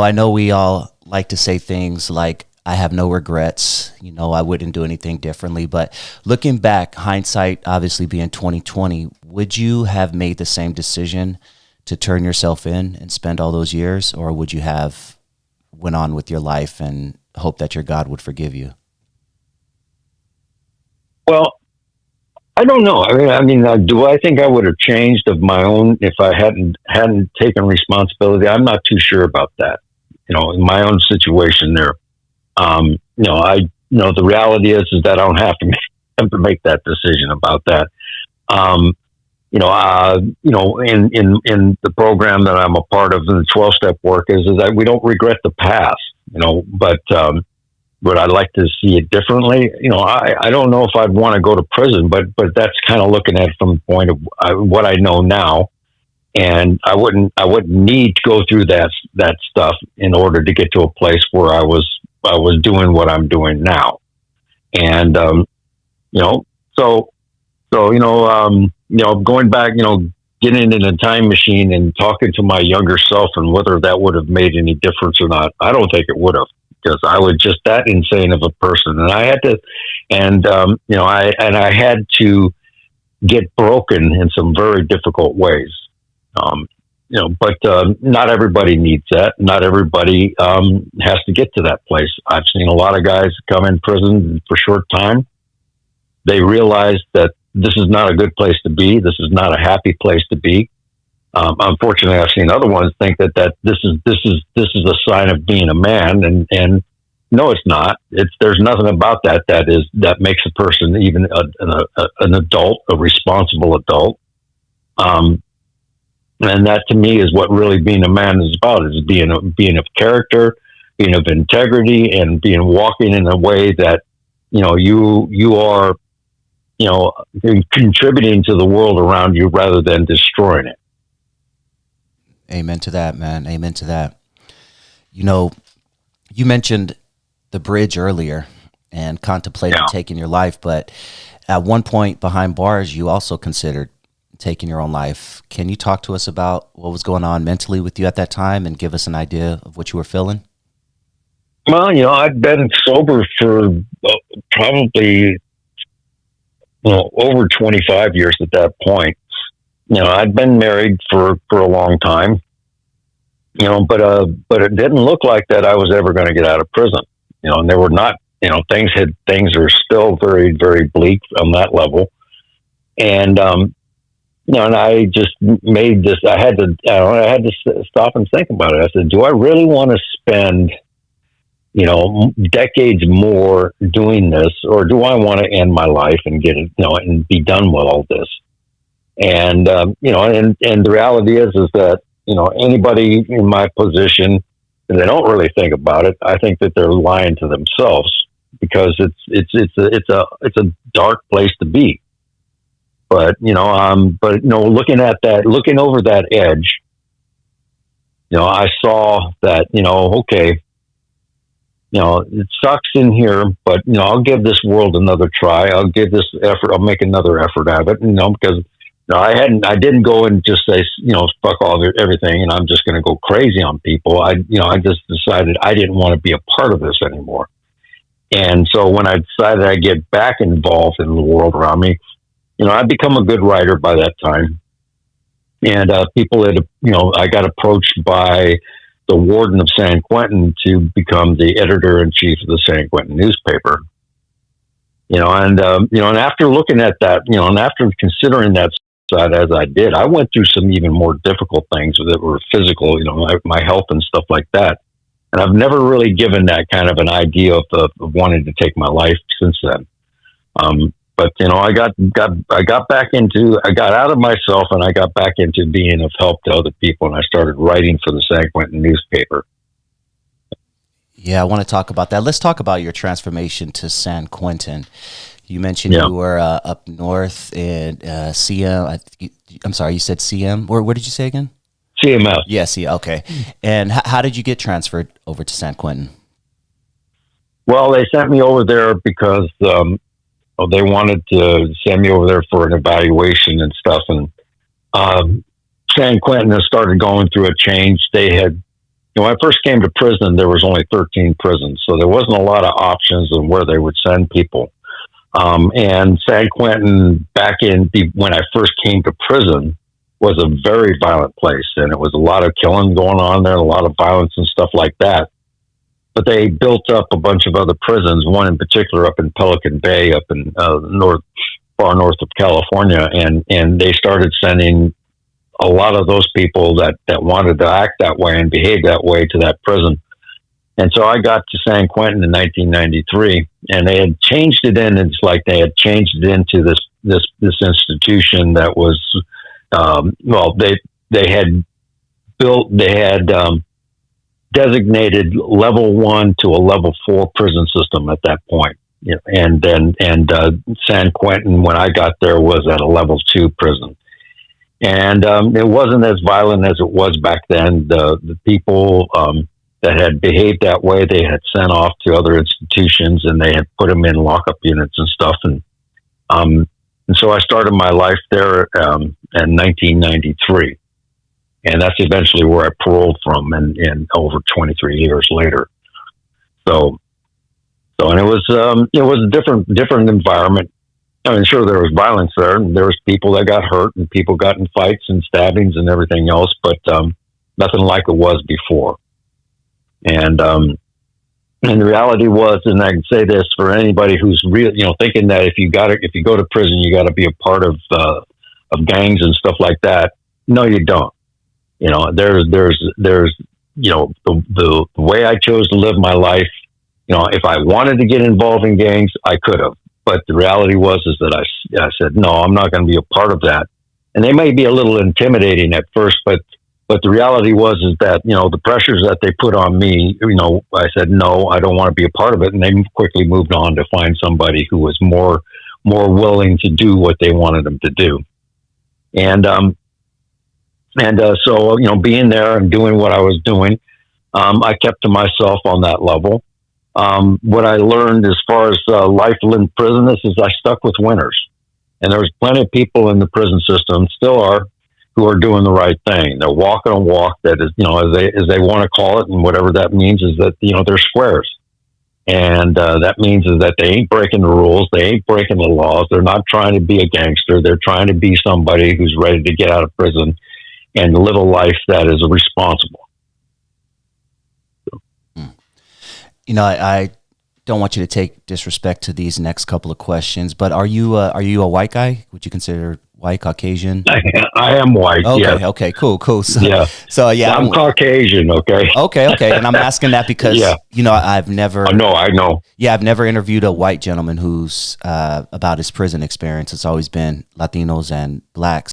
I know we all like to say things like, I have no regrets. I wouldn't do anything differently. But looking back, hindsight obviously being 2020, would you have made the same decision to turn yourself in and spend all those years, or would you have went on with your life and hope that your God would forgive you? Well, I don't know. Do I think I would have changed of my own if I hadn't taken responsibility? I'm not too sure about that. In my own situation there. The reality is that I don't have to make that decision about that. In the program that I'm a part of, the 12-step work is that we don't regret the past, but would I like to see it differently? I don't know if I'd want to go to prison, but that's kind of looking at it from the point of what I know now. And I wouldn't need to go through that stuff in order to get to a place where I was doing what I'm doing now. And, going back, getting in a time machine and talking to my younger self and whether that would have made any difference or not, I don't think it would have, because I was just that insane of a person. And I had to, I had to get broken in some very difficult ways. But not everybody needs that. Not everybody has to get to that place. I've seen a lot of guys come in prison for a short time. They realize that this is not a good place to be. This is not a happy place to be. Unfortunately, I've seen other ones think that this is a sign of being a man, and no, it's not. There's nothing about that makes a person even an adult, a responsible adult. And that to me is what really being a man is about, is being of character, being of integrity, and walking in a way that, you are, contributing to the world around you rather than destroying it. Amen to that, man. Amen to that. You mentioned the bridge earlier and contemplated taking your life, but at one point behind bars, you also considered taking your own life. Can you talk to us about what was going on mentally with you at that time and give us an idea of what you were feeling? Well, I'd been sober for probably, over 25 years at that point. I'd been married for a long time, but it didn't look like that I was ever going to get out of prison. And there were not, things are still very, very bleak on that level. And, and I just made this. I had to stop and think about it. I said, "Do I really want to spend, decades more doing this, or do I want to end my life and get it, and be done with all this?" And and the reality is that anybody in my position, and they don't really think about it, I think that they're lying to themselves, because it's a dark place to be. But looking over that edge, I saw that, okay, it sucks in here, but I'll give this world another try. I'll give this effort. I'll make another effort at it, because I didn't go and just say, fuck everything, and I'm just going to go crazy on people. I just decided I didn't want to be a part of this anymore. And so when I decided I'd get back involved in the world around me, I'd become a good writer by that time. And I got approached by the warden of San Quentin to become the editor-in-chief of the San Quentin newspaper. And after looking at that, and after considering that side as I did, I went through some even more difficult things that were physical, my health and stuff like that. And I've never really given that kind of an idea of wanting to take my life since then. But I got out of myself, and I got back into being of help to other people, and I started writing for the San Quentin newspaper. Yeah, I want to talk about that. Let's talk about your transformation to San Quentin. You mentioned you were up north in CM. I'm sorry, you said CM. Where did you say again? CMS. Yes, yeah, okay. And how did you get transferred over to San Quentin? Well, they sent me over there because they wanted to send me over there for an evaluation and stuff. And San Quentin has started going through a change. They had when I first came to prison, there was only 13 prisons, so there wasn't a lot of options on where they would send people. And San Quentin, when I first came to prison, was a very violent place, and it was a lot of killing going on there, a lot of violence and stuff like that. But they built up a bunch of other prisons, one in particular up in Pelican Bay, up in far north of California, and they started sending a lot of those people that wanted to act that way and behave that way to that prison. And so I got to San Quentin in 1993, and they had changed it in. It's like they had changed it into this institution that was, they had designated level 1 to a level 4 prison system at that point. You know, and San Quentin, when I got there, was at a level 2 prison. And it wasn't as violent as it was back then. The people that had behaved that way, they had sent off to other institutions, and they had put them in lockup units and stuff. And so I started my life there in 1993, and that's eventually where I paroled from, and over 23 years later. So and it was a different environment. I mean, sure, there was violence there, and there was people that got hurt, and people got in fights and stabbings and everything else, but nothing like it was before. And the reality was, and I can say this for anybody who's real, thinking that if you go to prison, you got to be a part of gangs and stuff like that. No, you don't. There's the way I chose to live my life. If I wanted to get involved in gangs, I could have. But the reality was that I said, no, I'm not going to be a part of that. And they may be a little intimidating at first, but the reality was that, the pressures that they put on me, I said, no, I don't want to be a part of it. And they quickly moved on to find somebody who was more willing to do what they wanted them to do. So, being there and doing what I was doing, I kept to myself on that level. What I learned as far as life in prison is I stuck with winners. And there was plenty of people in the prison system, still are, who are doing the right thing. They're walking a walk that is, as they want to call it, and whatever that means is that, they're squares. And that means is that they ain't breaking the rules. They ain't breaking the laws. They're not trying to be a gangster. They're trying to be somebody who's ready to get out of prison and live a life that is responsible. I don't want you to take disrespect to these next couple of questions, but are you a white guy? Would you consider white, Caucasian? I am white. Okay, yes. Okay, cool. So, yeah. So yeah, I'm Caucasian. Okay. Okay, and I'm asking that because yeah. I've never. I know. Yeah, I've never interviewed a white gentleman who's about his prison experience. It's always been Latinos and blacks.